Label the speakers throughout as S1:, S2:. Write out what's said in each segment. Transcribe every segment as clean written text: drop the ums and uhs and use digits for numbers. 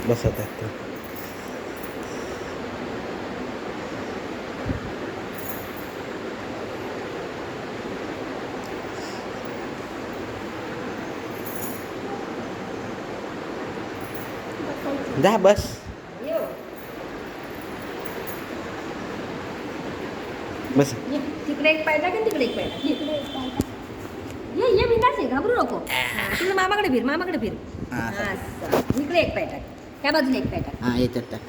S1: बसत आहेत. जा बस. बस
S2: तिकडे एक पाय टाक आणि तिकडे एक पाय टाक. ये ये बिंदास आहे, घाबरू नको. तुझं मामाकडे फिर, मामाकडे फिर. असं. इकडे एक पाय टाक, त्या बाजूला एक पाय टाक.
S1: हां याच्यात टाक.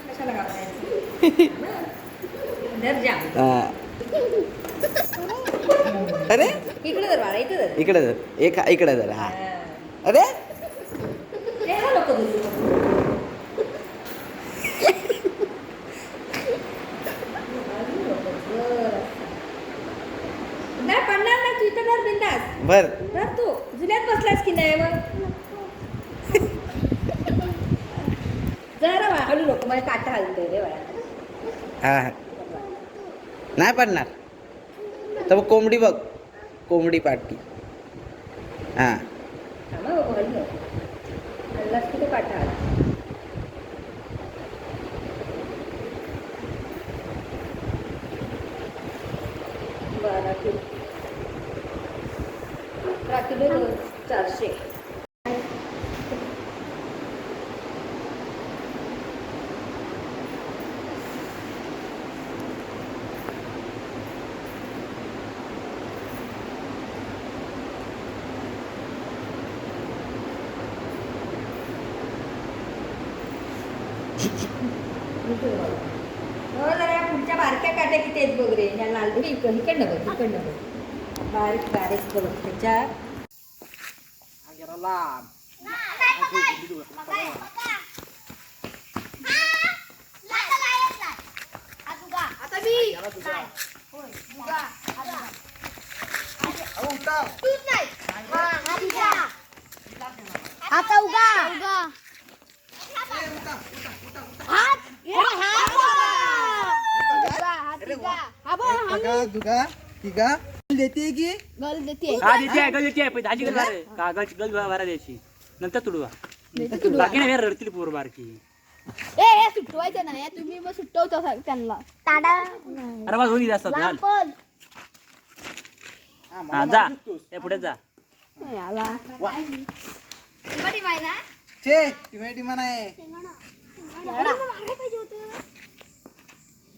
S2: कशाला घाबरायचं? धर जा.
S1: अरे
S2: इकडे धर बाळा, इथे धर.
S1: इकडे धर. इकडे धर. हा अरे
S2: नको धरू. नाही पडणार नाही, तू इथं धर बिंदास.
S1: बर
S2: धर तू. जुन्यात बसलास की नाही मग? जरा बाळा हळू नको, मला काटा हलतोय रे बाळा.
S1: हा नाही पडणार. तर मग कोंबडी बघ, कोंबडी पाटी. हां
S2: थांबा बाबा, हळू नको. हल्लास की तो काटा हलतो. राखील 400. हो जरा पुढच्या बारक्या काट्या किती आहेत बघ रे. ह्या लाल इकडनं बघ, इकडनं बघ. बारीक बारीक बघ त्याच्या.
S3: आता उगा
S4: देते की
S3: गल देते
S5: हा देते आहे दाजी गल भरा कागज गल भरा द्यायची नंतर तुडवा बाकी नाही रडतील पोर बारकी.
S3: ए सुटवायचं नाही तुम्ही, मग सुटवतो त्यांना टाडा
S5: अरे बा दोन्ही जास्त चाल.
S3: पण
S5: हा जा या पुढे जा.
S3: याला
S4: छे टिमेटी म्हणाय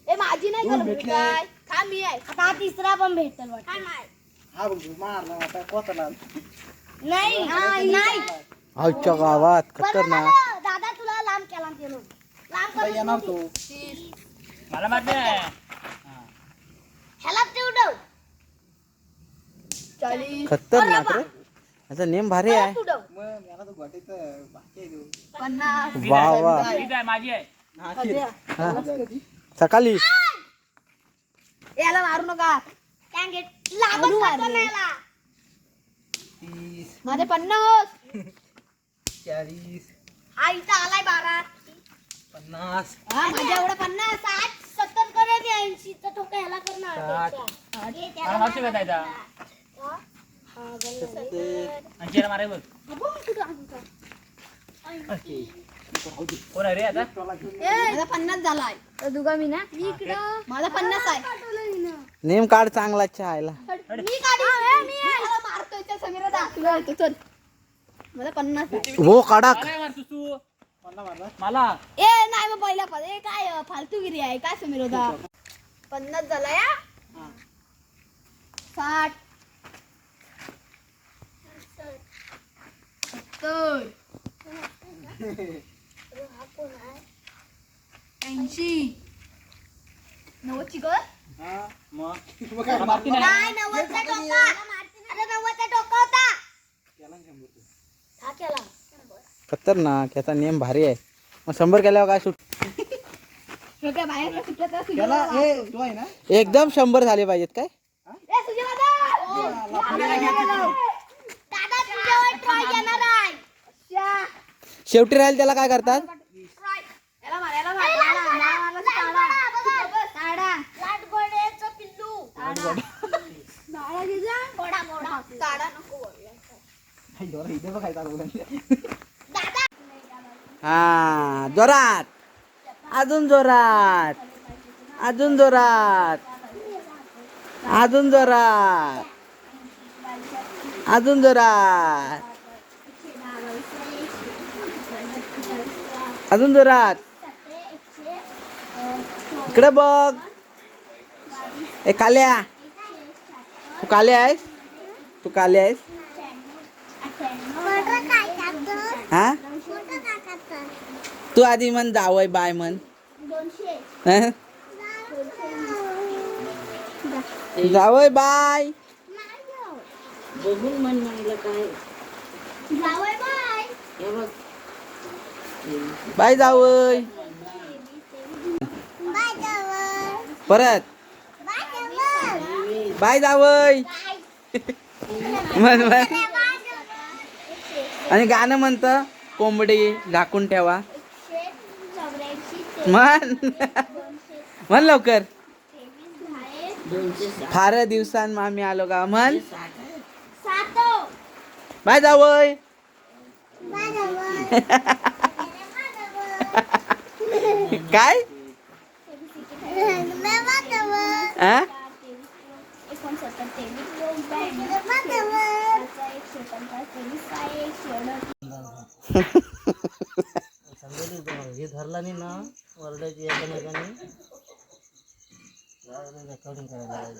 S3: ए माझी नाही
S4: दोन
S3: गल
S4: भेटले.
S3: काय खा मी आहे. आता तिसरा पण भेटल वाटतं.
S4: हा बघ मारला आता कोतला
S3: नाही नाही
S1: आजच्या गावात खतरनाक.
S3: दादा तुला लांब केला केलं लांब
S4: आता येणार तो
S5: मला माहित नाही.
S3: ह्याला तेवढं 40
S1: खतरनाक रे. याचा नेम भारी आहे.
S4: मग याला तो घाटायचं बाकी आहे तो.
S3: 50
S1: वा वा.
S5: ठीक आहे माझी आहे.
S4: हा, खेळ.
S1: हा. सकाळी
S3: याला मारू नका. लांबच खातो ना याला.
S4: 30
S3: माझे 50
S4: 40
S3: हा इथं आलाय 12
S4: 50
S3: हा माझ्या एवढा 50 60 70 करत 80 चा ठोका ह्याला करणार.
S5: मला मावशी भेटायचा आणि चेहरा माराय बघ. कोण आहे रे आता?
S3: माझा 50 झालाय. दुगा मी ना मी इकडं माझा 50 आहे.
S1: नेम काढ चांगला चहायला.
S3: मी काढी मी ह्याला मारतोय त्या समीरा दाखवला होतो चल. माझा 50 आहे.
S1: हो कडक.
S5: मला मारतोस तू
S4: मला मारला
S5: मला.
S3: ए नाही मग पहिला पण ए काय फालतूगिरी आहे काय समीर होता. 50 झाला या 60 70 80 90 ची कर.
S4: हा मग
S5: मला मारती नाही.
S3: नाही 90 चा टोका. अरे 90 चा टोका होता.
S4: त्याला 100 तो.
S3: हा केला.
S1: खतरनाक. याचा नेम भारी आहे. मग 100 केल्यावर काय सुट.
S3: टोक्या बाहेर का सुटला तर
S4: त्याला ए तो आहे ना
S1: एकदम 100 झाले पाहिजेत काय.
S3: ए सुजय दादा तुझ्यावर ट्राय घेणार आहे.
S1: शेवटी राहील त्याला काय करतात.
S3: याला मार याला मार याला टाडा लाट गोड्याचं पिल्लू टाडा घे जा गोडा गोडा टाडा नको बोलला
S4: इथे बघायचा
S3: दादा
S1: हा जोरात, अजून जोरात, अजून जोरात, अजून जोरात, अजून जोरात, अजून जोरात. इकडे बघ. ए काल्या, तू काल्या आहेस? तू काल्या आहेस? हा तू आधी म्हण जावय बाय म्हण. हं? जावय बाय.
S2: बघून मन म्हणलं काय
S1: बाय जावय. परत बाय जावय. म्हण म्हण. आणि गाणं म्हणतं कोंबडी झाकून ठेवा. म्हण म्हण लवकर. फार दिवसांनी आम्ही आलो का म्हण. बाय जावय. काय आ?
S4: हे धरला नाही ना वरडायची एकामेकाने रेकॉर्डिंग करायला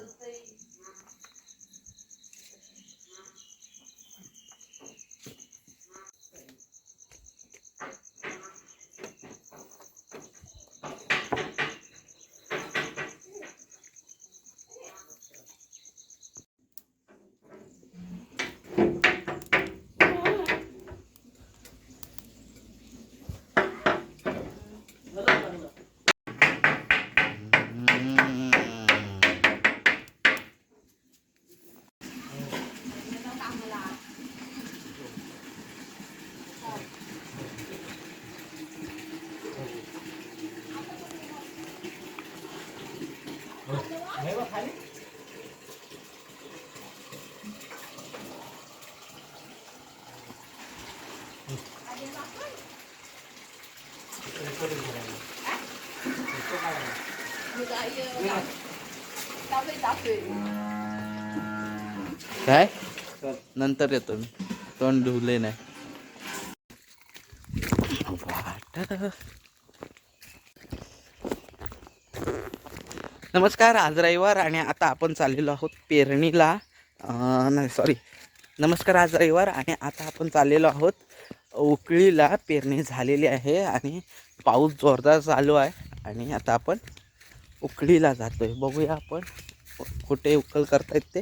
S1: काय नंतर येतो मी. तोंड धुले नाही. नमस्कार. आज रविवार आणि आता आपण चाललेलो आहोत पेरणीला. नाही सॉरी. नमस्कार. आज रविवार आणि आता आपण चाललेलो आहोत उकळीला. पेरणी झालेली आहे आणि पाऊस जोरदार चालू आहे आणि आता आपण उकळीला जातोय. बघूया आपण कुठे उकळ करतायत ते.